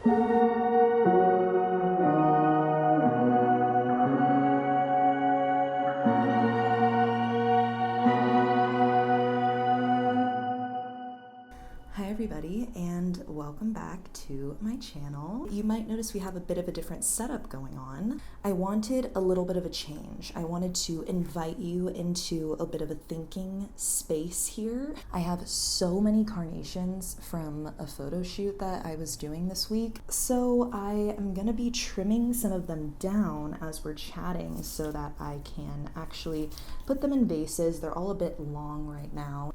Hi everybody, and welcome back to my channel. You might notice we have a bit of a different setup going on. I wanted a little bit of a change. I wanted to invite you into a bit of a thinking space here. I have so many carnations from a photo shoot that I was doing this week, so I am gonna be trimming some of them down as we're chatting so that I can actually put them in vases. They're all a bit long right now.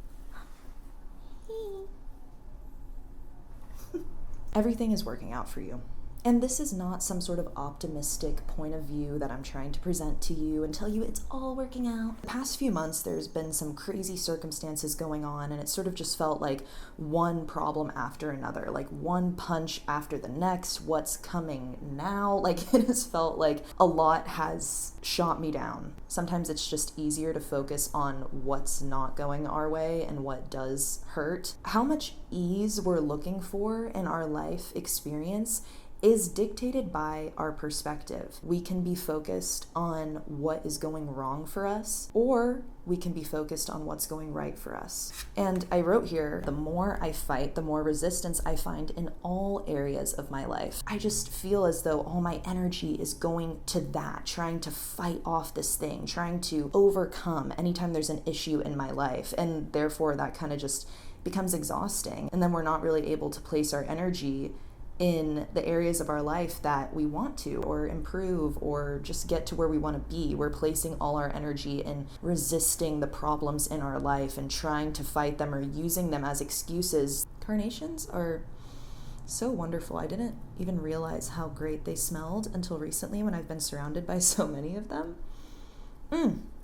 Everything is working out for you. And this is not some sort of optimistic point of view that I'm trying to present to you and tell you it's all working out. The past few months, there's been some crazy circumstances going on, and it sort of just felt like one problem after another, like one punch after the next. What's coming now? Like, it has felt like a lot has shot me down. Sometimes it's just easier to focus on what's not going our way and what does hurt. How much ease we're looking for in our life experience is dictated by our perspective. We can be focused on what is going wrong for us, or we can be focused on what's going right for us. And I wrote here, the more I fight, the more resistance I find in all areas of my life. I just feel as though all my energy is going to that, trying to fight off this thing, trying to overcome anytime there's an issue in my life. And therefore that kind of just becomes exhausting. And then we're not really able to place our energy in the areas of our life that we want to, or improve, or just get to where we want to be. We're placing all our energy in resisting the problems in our life and trying to fight them or using them as excuses. Carnations are so wonderful. I didn't even realize how great they smelled until recently when I've been surrounded by so many of them.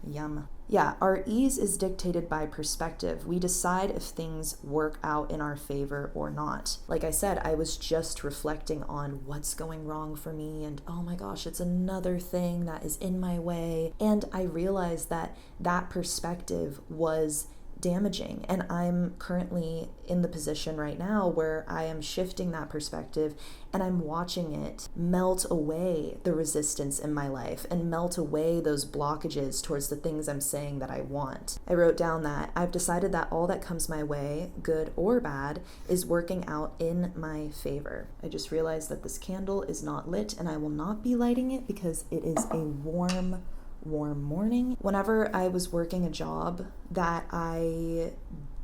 Yum. Yeah, our ease is dictated by perspective. We decide if things work out in our favor or not. Like I said, I was just reflecting on what's going wrong for me, and oh my gosh, it's another thing that is in my way. And I realized that that perspective was damaging, and I'm currently in the position right now where I am shifting that perspective, and I'm watching it melt away the resistance in my life and melt away those blockages towards the things I'm saying that I want. I wrote down that I've decided that all that comes my way, good or bad, is working out in my favor. I just realized that this candle is not lit, and I will not be lighting it because it is a warm morning. Whenever I was working a job that I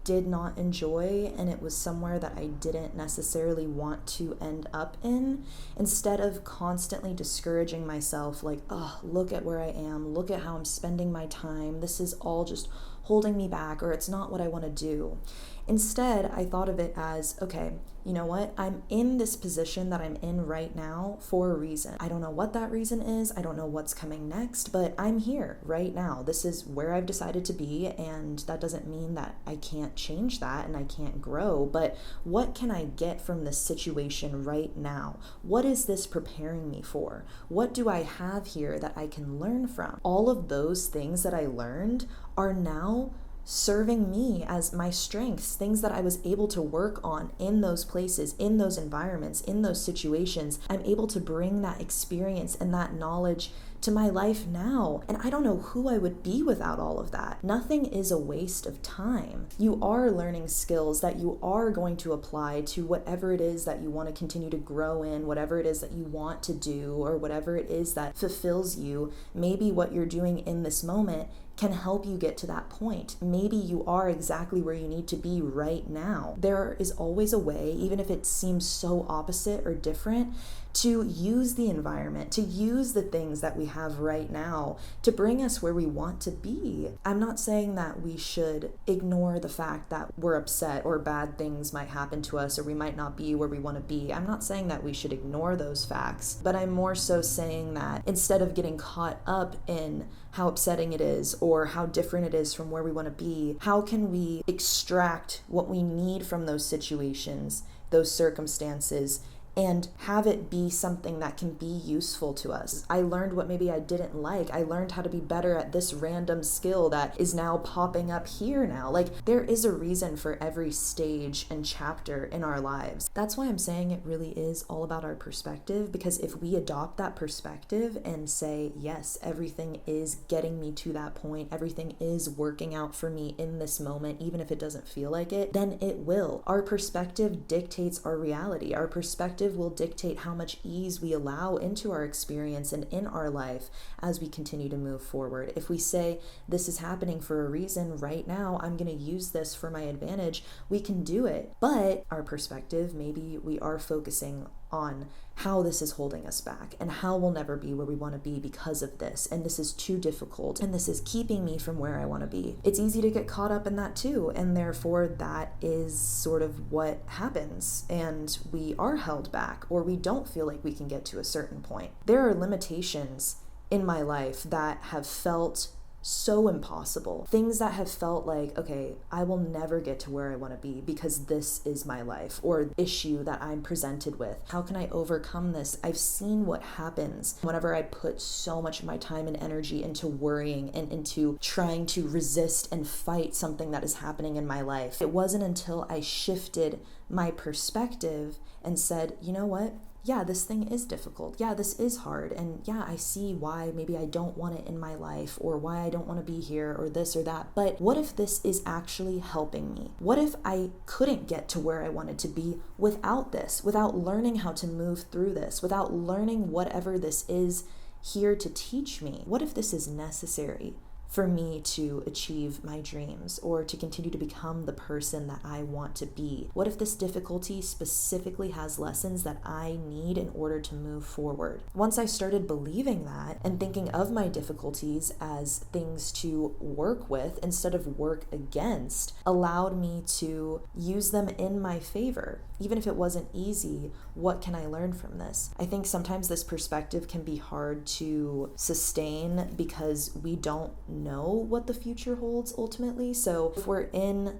did not enjoy, and it was somewhere that I didn't necessarily want to end up in, instead of constantly discouraging myself, like, oh, look at where I am, look at how I'm spending my time, this is all just holding me back, or it's not what I want to do. Instead, I thought of it as, okay, you know what? I'm in this position that I'm in right now for a reason. I don't know what that reason is. I don't know what's coming next, but I'm here right now. This is where I've decided to be, and that doesn't mean that I can't change that and I can't grow, but what can I get from this situation right now? What is this preparing me for? What do I have here that I can learn from? All of those things that I learned are now serving me as my strengths, things that I was able to work on in those places, in those environments, in those situations. I'm able to bring that experience and that knowledge to my life now. And I don't know who I would be without all of that. Nothing is a waste of time. You are learning skills that you are going to apply to whatever it is that you want to continue to grow in, whatever it is that you want to do, or whatever it is that fulfills you. Maybe what you're doing in this moment can help you get to that point. Maybe you are exactly where you need to be right now. There is always a way, even if it seems so opposite or different, to use the environment, to use the things that we have right now to bring us where we want to be. I'm not saying that we should ignore the fact that we're upset or bad things might happen to us or we might not be where we want to be. I'm not saying that we should ignore those facts, but I'm more so saying that instead of getting caught up in how upsetting it is or how different it is from where we want to be, how can we extract what we need from those situations, those circumstances, and have it be something that can be useful to us. I learned what maybe I didn't like. I learned how to be better at this random skill that is now popping up here now. Like, there is a reason for every stage and chapter in our lives. That's why I'm saying it really is all about our perspective, because if we adopt that perspective and say, yes, everything is getting me to that point, everything is working out for me in this moment, even if it doesn't feel like it, then it will. Our perspective dictates our reality. Our perspective will dictate how much ease we allow into our experience and in our life as we continue to move forward. If we say, this is happening for a reason right now, I'm going to use this for my advantage, we can do it. But our perspective, maybe we are focusing on how this is holding us back and how we'll never be where we want to be because of this, and this is too difficult, and this is keeping me from where I want to be. It's easy to get caught up in that too, and therefore that is sort of what happens, and we are held back, or we don't feel like we can get to a certain point. There are limitations in my life that have felt so impossible. Things that have felt like, okay, I will never get to where I want to be because this is my life, or issue that I'm presented with. How can I overcome this? I've seen what happens whenever I put so much of my time and energy into worrying and into trying to resist and fight something that is happening in my life. It wasn't until I shifted my perspective and said, you know what? Yeah, this thing is difficult. Yeah, this is hard. And yeah, I see why maybe I don't want it in my life, or why I don't want to be here, or this or that. But what if this is actually helping me? What if I couldn't get to where I wanted to be without this, without learning how to move through this, without learning whatever this is here to teach me? What if this is necessary for me to achieve my dreams or to continue to become the person that I want to be? What if this difficulty specifically has lessons that I need in order to move forward? Once I started believing that and thinking of my difficulties as things to work with instead of work against, allowed me to use them in my favor. Even if it wasn't easy, what can I learn from this? I think sometimes this perspective can be hard to sustain because we don't know what the future holds ultimately. So if we're in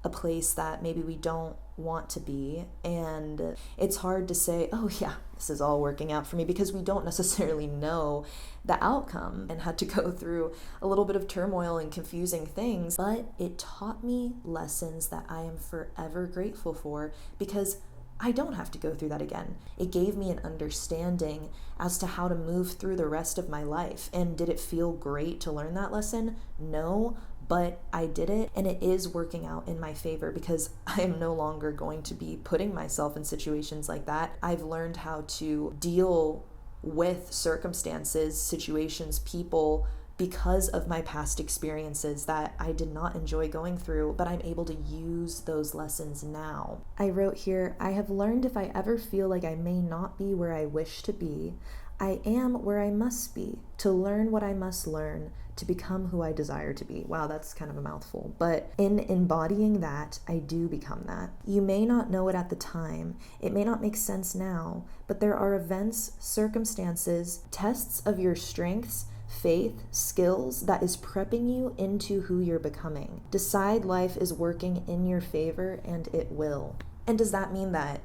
a place that maybe we don't want to be, and it's hard to say, oh yeah, this is all working out for me, because we don't necessarily know the outcome and had to go through a little bit of turmoil and confusing things. But it taught me lessons that I am forever grateful for, because I don't have to go through that again. It gave me an understanding as to how to move through the rest of my life. And did it feel great to learn that lesson? No, but I did it, and it is working out in my favor, because I am no longer going to be putting myself in situations like that. I've learned how to deal with circumstances, situations, people, because of my past experiences that I did not enjoy going through, but I'm able to use those lessons now. I wrote here, I have learned if I ever feel like I may not be where I wish to be, I am where I must be, to learn what I must learn, to become who I desire to be. Wow, that's kind of a mouthful. But in embodying that, I do become that. You may not know it at the time. It may not make sense now, but there are events, circumstances, tests of your strengths, faith, skills that is prepping you into who you're becoming. Decide life is working in your favor, and it will. And does that mean that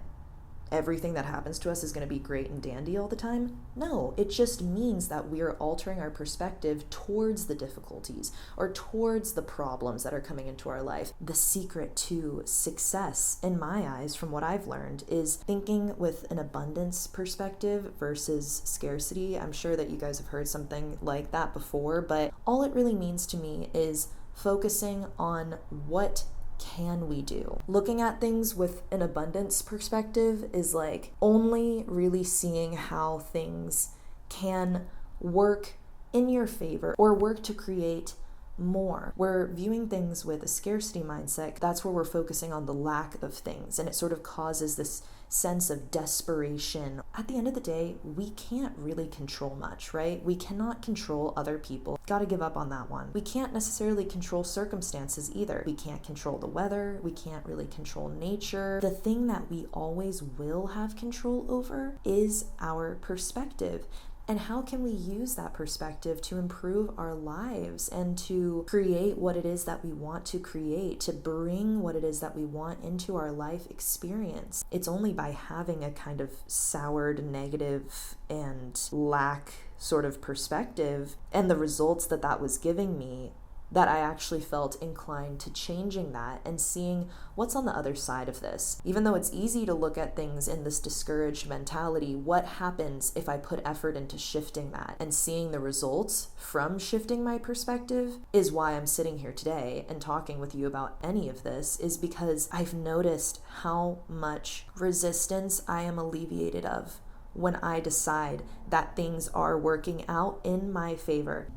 everything that happens to us is going to be great and dandy all the time? No, it just means that we are altering our perspective towards the difficulties or towards the problems that are coming into our life. The secret to success, in my eyes, from what I've learned, is thinking with an abundance perspective versus scarcity. I'm sure that you guys have heard something like that before, but all it really means to me is focusing on what can we do. Looking at things with an abundance perspective is like only really seeing how things can work in your favor or work to create more. We're viewing things with a scarcity mindset. That's where we're focusing on the lack of things, and it sort of causes this sense of desperation. At the end of the day, we can't really control much, right? We cannot control other people. Gotta give up on that one. We can't necessarily control circumstances either. We can't control the weather. We can't really control nature. The thing that we always will have control over is our perspective. And how can we use that perspective to improve our lives and to create what it is that we want to create, to bring what it is that we want into our life experience? It's only by having a kind of soured, negative, and lack sort of perspective and the results that that was giving me that I actually felt inclined to changing that and seeing what's on the other side of this. Even though it's easy to look at things in this discouraged mentality, what happens if I put effort into shifting that? And seeing the results from shifting my perspective is why I'm sitting here today and talking with you about any of this, is because I've noticed how much resistance I am alleviated of when I decide that things are working out in my favor.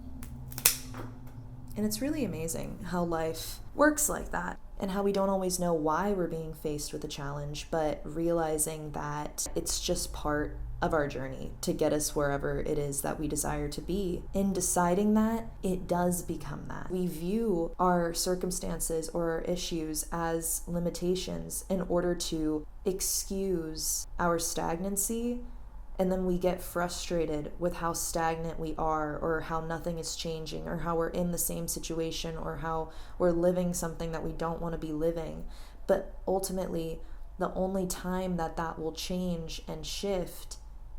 And it's really amazing how life works like that, and how we don't always know why we're being faced with a challenge, but realizing that it's just part of our journey to get us wherever it is that we desire to be. In deciding that, it does become that. We view our circumstances or our issues as limitations in order to excuse our stagnancy. And then we get frustrated with how stagnant we are, or how nothing is changing, or how we're in the same situation, or how we're living something that we don't want to be living. But ultimately, the only time that that will change and shift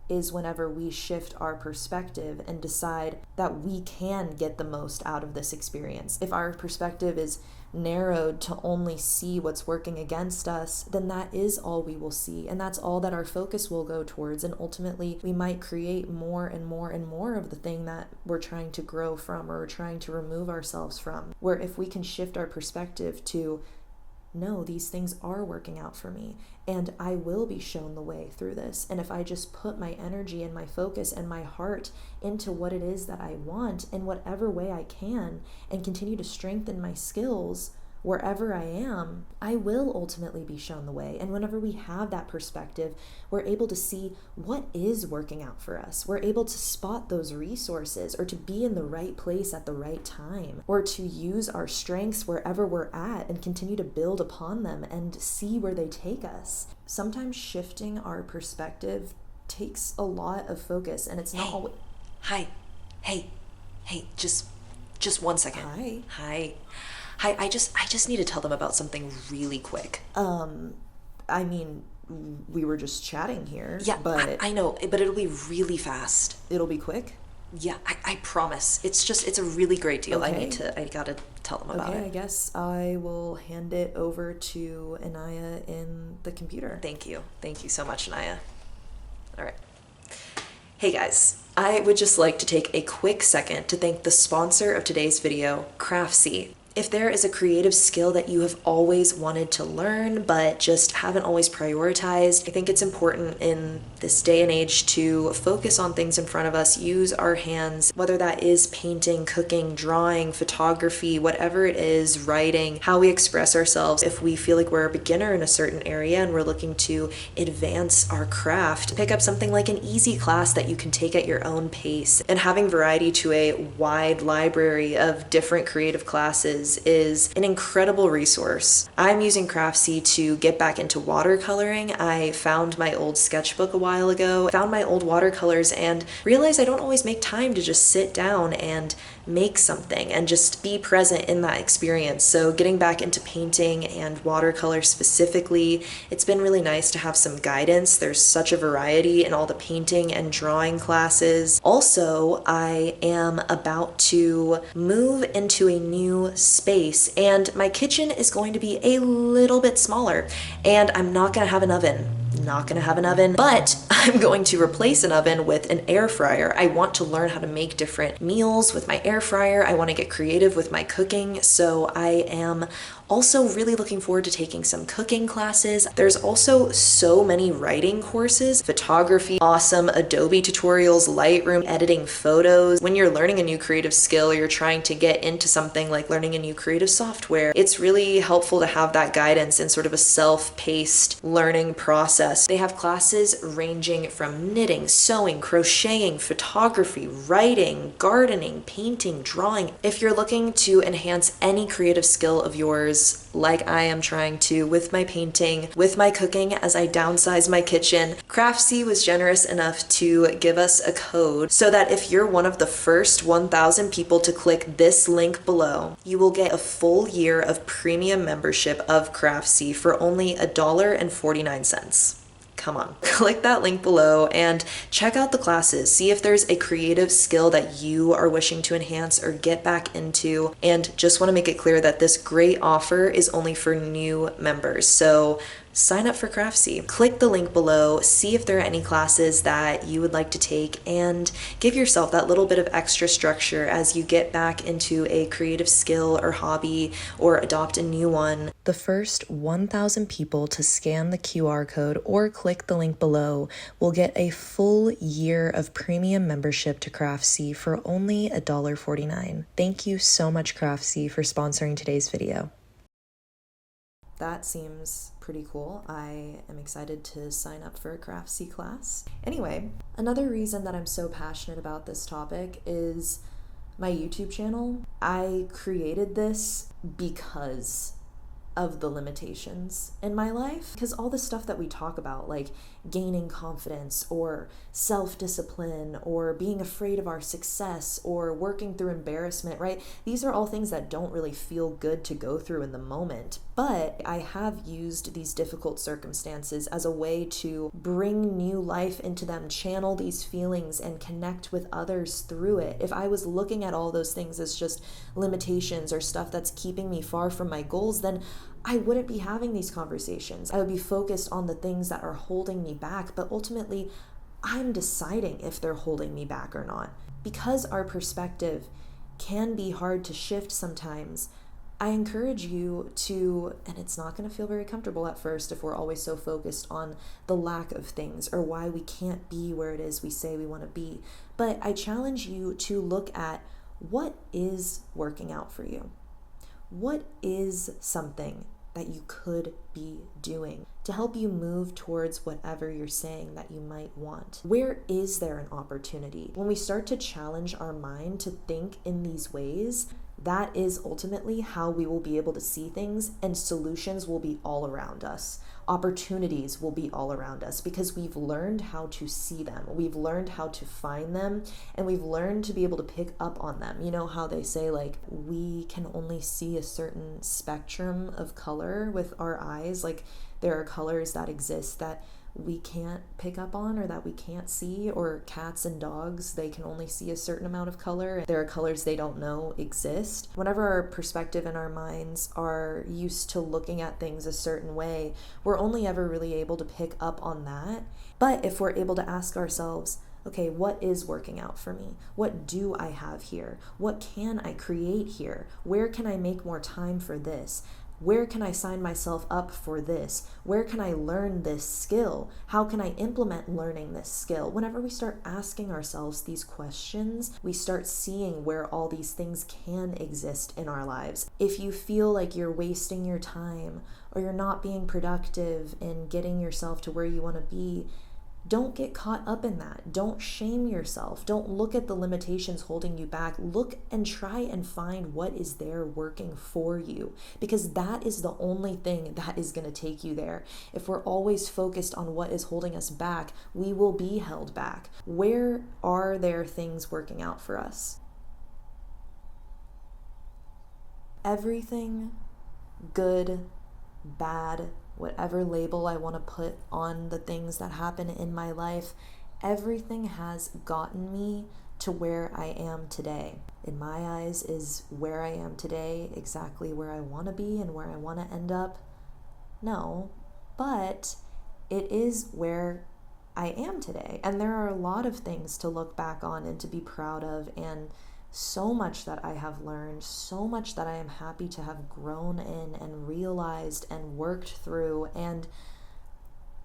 is whenever we shift our perspective and decide that we can get the most out of this experience. If our perspective is narrowed to only see what's working against us, then that is all we will see, and that's all that our focus will go towards. And ultimately, we might create more and more and more of the thing that we're trying to grow from, or we're trying to remove ourselves from. Where if we can shift our perspective to, no, these things are working out for me, and I will be shown the way through this. And if I just put my energy and my focus and my heart into what it is that I want in whatever way I can, and continue to strengthen my skills wherever I am, I will ultimately be shown the way. And whenever we have that perspective, we're able to see what is working out for us. We're able to spot those resources, or to be in the right place at the right time, or to use our strengths wherever we're at and continue to build upon them and see where they take us. Sometimes shifting our perspective takes a lot of focus, and it's not always... Hey, just 1 second. Hi, I just need to tell them about something really quick. I mean, we were just chatting here. Yeah, but I know, but it'll be really fast. It'll be quick? Yeah, I promise. It's a really great deal. Okay. I gotta tell them about it. Okay, I guess I will hand it over to Inayah in the computer. Thank you so much, Inayah. All right. Hey guys, I would just like to take a quick second to thank the sponsor of today's video, Craftsy. If there is a creative skill that you have always wanted to learn but just haven't always prioritized, I think it's important in this day and age to focus on things in front of us, use our hands, whether that is painting, cooking, drawing, photography, whatever it is, writing, how we express ourselves. If we feel like we're a beginner in a certain area and we're looking to advance our craft, pick up something like an easy class that you can take at your own pace. And having variety to a wide library of different creative classes is an incredible resource. I'm using Craftsy to get back into watercoloring. I found my old sketchbook a while ago, found my old watercolors, and realized I don't always make time to just sit down and make something and just be present in that experience. So getting back into painting and watercolor specifically, it's been really nice to have some guidance. There's such a variety in all the painting and drawing classes. Also, I am about to move into a new space, and my kitchen is going to be a little bit smaller, and I'm not gonna have an oven. But I'm going to replace an oven with an air fryer. I want to learn how to make different meals with my air fryer. I want to get creative with my cooking, so I am also really looking forward to taking some cooking classes. There's also so many writing courses, photography, awesome Adobe tutorials, Lightroom, editing photos. When you're learning a new creative skill, or you're trying to get into something like learning a new creative software, it's really helpful to have that guidance in sort of a self-paced learning process. They have classes ranging from knitting, sewing, crocheting, photography, writing, gardening, painting, drawing. If you're looking to enhance any creative skill of yours, members like I am trying to with my painting, with my cooking as I downsize my kitchen, Craftsy was generous enough to give us a code so that if you're one of the first 1,000 people to click this link below, you will get a full year of premium membership of Craftsy for only $1.49. Come on, click that link below and check out the classes. See if there's a creative skill that you are wishing to enhance or get back into. And just want to make it clear that this great offer is only for new members. So sign up for Craftsy. Click the link below, see if there are any classes that you would like to take, and give yourself that little bit of extra structure as you get back into a creative skill or hobby or adopt a new one. The first 1,000 people to scan the QR code or click the link below will get a full year of premium membership to Craftsy for only $1.49. Thank you so much, Craftsy, for sponsoring today's video. That seems pretty cool. I am excited to sign up for a Craftsy class. Anyway, another reason that I'm so passionate about this topic is my YouTube channel. I created this because of the limitations in my life, because all the stuff that we talk about, like gaining confidence or self-discipline or being afraid of our success or working through embarrassment, right? These are all things that don't really feel good to go through in the moment, but I have used these difficult circumstances as a way to bring new life into them, channel these feelings and connect with others through it. If I was looking at all those things as just limitations or stuff that's keeping me far from my goals, then I wouldn't be having these conversations. I would be focused on the things that are holding me back, but ultimately, I'm deciding if they're holding me back or not. Because our perspective can be hard to shift sometimes, I encourage you to, and it's not going to feel very comfortable at first if we're always so focused on the lack of things or why we can't be where it is we say we want to be, but I challenge you to look at what is working out for you. What is something that you could be doing to help you move towards whatever you're saying that you might want? Where is there an opportunity? When we start to challenge our mind to think in these ways, that is ultimately how we will be able to see things, and solutions will be all around us. Opportunities will be all around us because we've learned how to see them. We've learned how to find them, and we've learned to be able to pick up on them. You know how they say, like, we can only see a certain spectrum of color with our eyes. Like, there are colors that exist that we can't pick up on or that we can't see, or cats and dogs, they can only see a certain amount of color. There are colors they don't know exist. Whenever our perspective and our minds are used to looking at things a certain way, we're only ever really able to pick up on that. But if we're able to ask ourselves, okay, what is working out for me? What do I have here? What can I create here? Where can I make more time for this? Where can I sign myself up for this? Where can I learn this skill? How can I implement learning this skill? Whenever we start asking ourselves these questions, we start seeing where all these things can exist in our lives. If you feel like you're wasting your time or you're not being productive in getting yourself to where you want to be, don't get caught up in that. Don't shame yourself. Don't look at the limitations holding you back. Look and try and find what is there working for you, because that is the only thing that is going to take you there. If we're always focused on what is holding us back, we will be held back. Where are there things working out for us? Everything, good, bad, whatever label I want to put on the things that happen in my life, everything has gotten me to where I am today. In my eyes, is where I am today exactly where I want to be and where I want to end up? No, but it is where I am today. And there are a lot of things to look back on and to be proud of, and so much that I have learned, so much that I am happy to have grown in and realized and worked through, and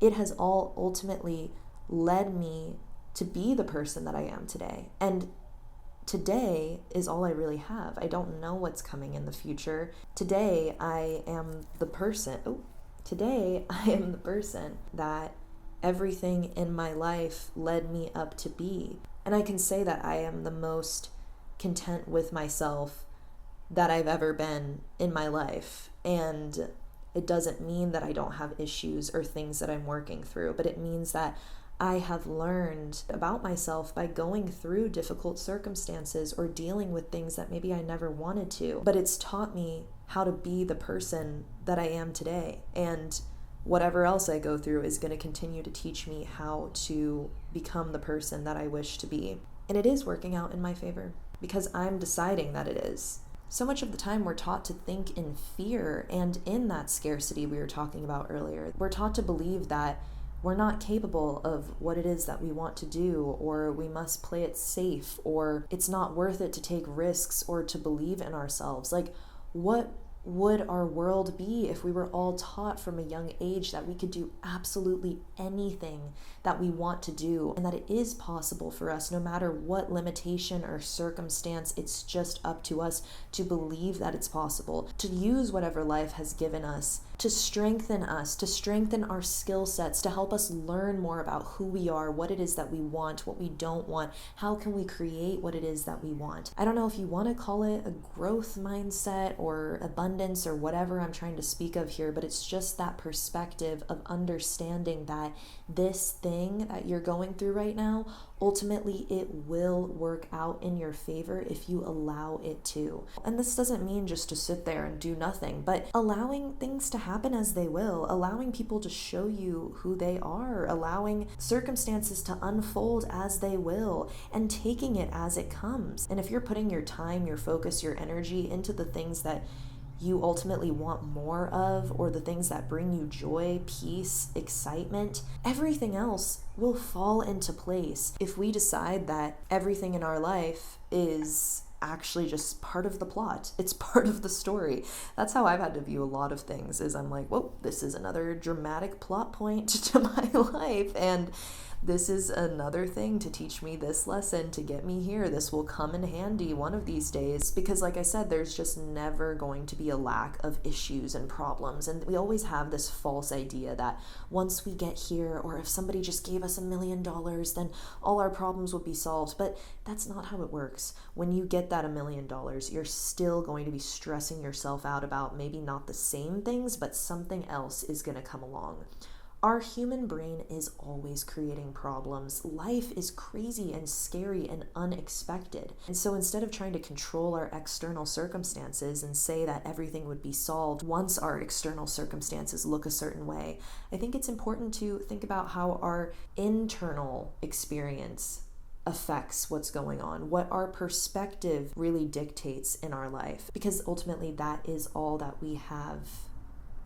it has all ultimately led me to be the person that I am today. And today is all I really have. I don't know what's coming in the future. Today I am the person that everything in my life led me up to be. And I can say that I am the most content with myself that I've ever been in my life. And it doesn't mean that I don't have issues or things that I'm working through, but it means that I have learned about myself by going through difficult circumstances or dealing with things that maybe I never wanted to. But it's taught me how to be the person that I am today. And whatever else I go through is going to continue to teach me how to become the person that I wish to be. And it is working out in my favor because I'm deciding that it is. So much of the time we're taught to think in fear and in that scarcity we were talking about earlier. We're taught to believe that we're not capable of what it is that we want to do, or we must play it safe, or it's not worth it to take risks or to believe in ourselves. Like, what would our world be if we were all taught from a young age that we could do absolutely anything that we want to do, and that it is possible for us no matter what limitation or circumstance? It's just up to us to believe that it's possible, to use whatever life has given us, to strengthen our skill sets, to help us learn more about who we are, what it is that we want, what we don't want, how can we create what it is that we want. I don't know if you want to call it a growth mindset or abundance or whatever I'm trying to speak of here, but it's just that perspective of understanding that this thing that you're going through right now, ultimately it will work out in your favor if you allow it to. And this doesn't mean just to sit there and do nothing, but allowing things to happen as they will, allowing people to show you who they are, allowing circumstances to unfold as they will, and taking it as it comes. And if you're putting your time, your focus, your energy into the things that you ultimately want more of, or the things that bring you joy, peace, excitement, everything else will fall into place. If we decide that everything in our life is actually just part of the plot, it's part of the story. That's how I've had to view a lot of things, is I'm like, whoa, this is another dramatic plot point to my life, and this is another thing to teach me this lesson, to get me here. This will come in handy one of these days. Because like I said, there's just never going to be a lack of issues and problems. And we always have this false idea that once we get here, or if somebody just gave us $1 million, then all our problems would be solved. But that's not how it works. When you get that $1 million, you're still going to be stressing yourself out about maybe not the same things, but something else is going to come along. Our human brain is always creating problems. Life is crazy and scary and unexpected. And so instead of trying to control our external circumstances and say that everything would be solved once our external circumstances look a certain way, I think it's important to think about how our internal experience affects what's going on, what our perspective really dictates in our life, because ultimately that is all that we have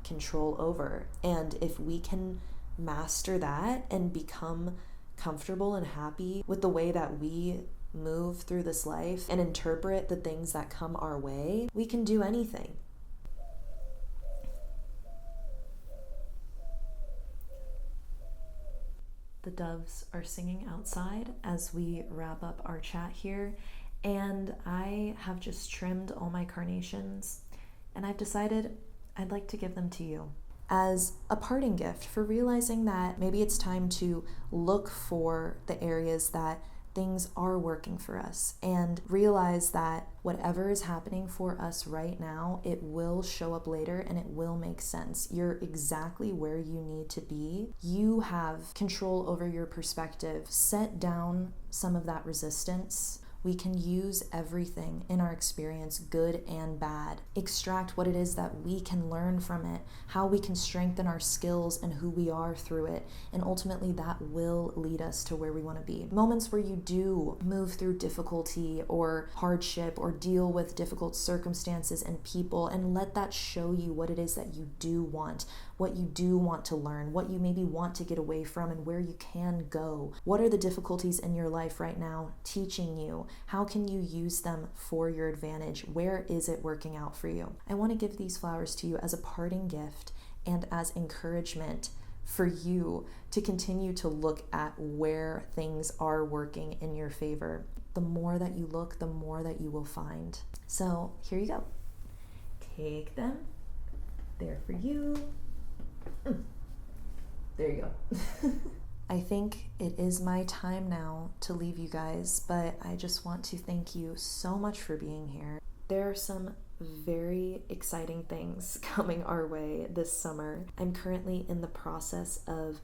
control over. And if we can master that and become comfortable and happy with the way that we move through this life and interpret the things that come our way, we can do anything. The doves are singing outside as we wrap up our chat here, and I have just trimmed all my carnations, and I've decided I'd like to give them to you as a parting gift for realizing that maybe it's time to look for the areas that things are working for us, and realize that whatever is happening for us right now, it will show up later and it will make sense. You're exactly where you need to be. You have control over your perspective. Set down some of that resistance. We can use everything in our experience, good and bad. Extract what it is that we can learn from it, how we can strengthen our skills and who we are through it. And ultimately that will lead us to where we want to be. Moments where you do move through difficulty or hardship or deal with difficult circumstances and people, and let that show you what it is that you do want, what you do want to learn, what you maybe want to get away from, and where you can go. What are the difficulties in your life right now teaching you? How can you use them for your advantage? Where is it working out for you? I want to give these flowers to you as a parting gift and as encouragement for you to continue to look at where things are working in your favor. The more that you look, the more that you will find. So here you go. Take them. They're for you. There you go. I think it is my time now to leave you guys, but I just want to thank you so much for being here. There are some very exciting things coming our way this summer. I'm currently in the process of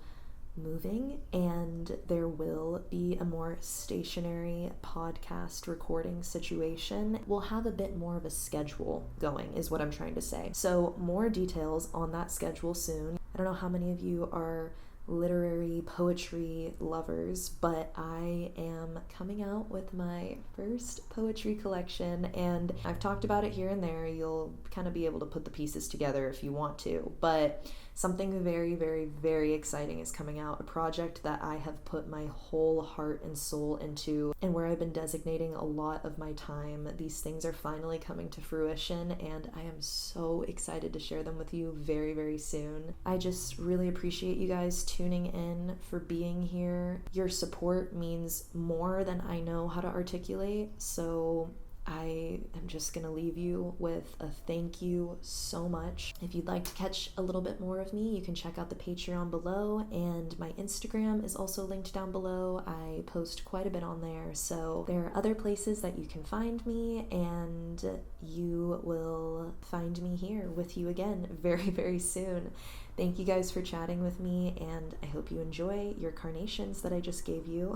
moving, and there will be a more stationary podcast recording situation. We'll have a bit more of a schedule going, is what I'm trying to say. So more details on that schedule soon. I don't know how many of you are literary poetry lovers, but I am coming out with my first poetry collection, and I've talked about it here and there. You'll kind of be able to put the pieces together if you want to, but something very, very, very exciting is coming out, a project that I have put my whole heart and soul into, and where I've been designating a lot of my time. These things are finally coming to fruition, and I am so excited to share them with you very, very soon. I just really appreciate you guys tuning in, for being here. Your support means more than I know how to articulate, so I am just going to leave you with a thank you so much. If you'd like to catch a little bit more of me, you can check out the Patreon below, and my Instagram is also linked down below. I post quite a bit on there, so there are other places that you can find me, and you will find me here with you again very, very soon. Thank you guys for chatting with me, and I hope you enjoy your carnations that I just gave you.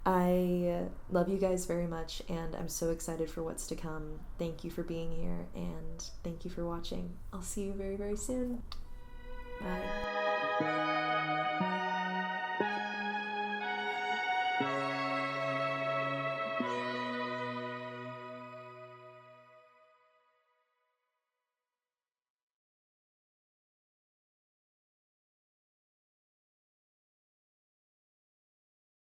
I love you guys very much, and I'm so excited for what's to come. Thank you for being here, and thank you for watching. I'll see you very, very soon. Bye.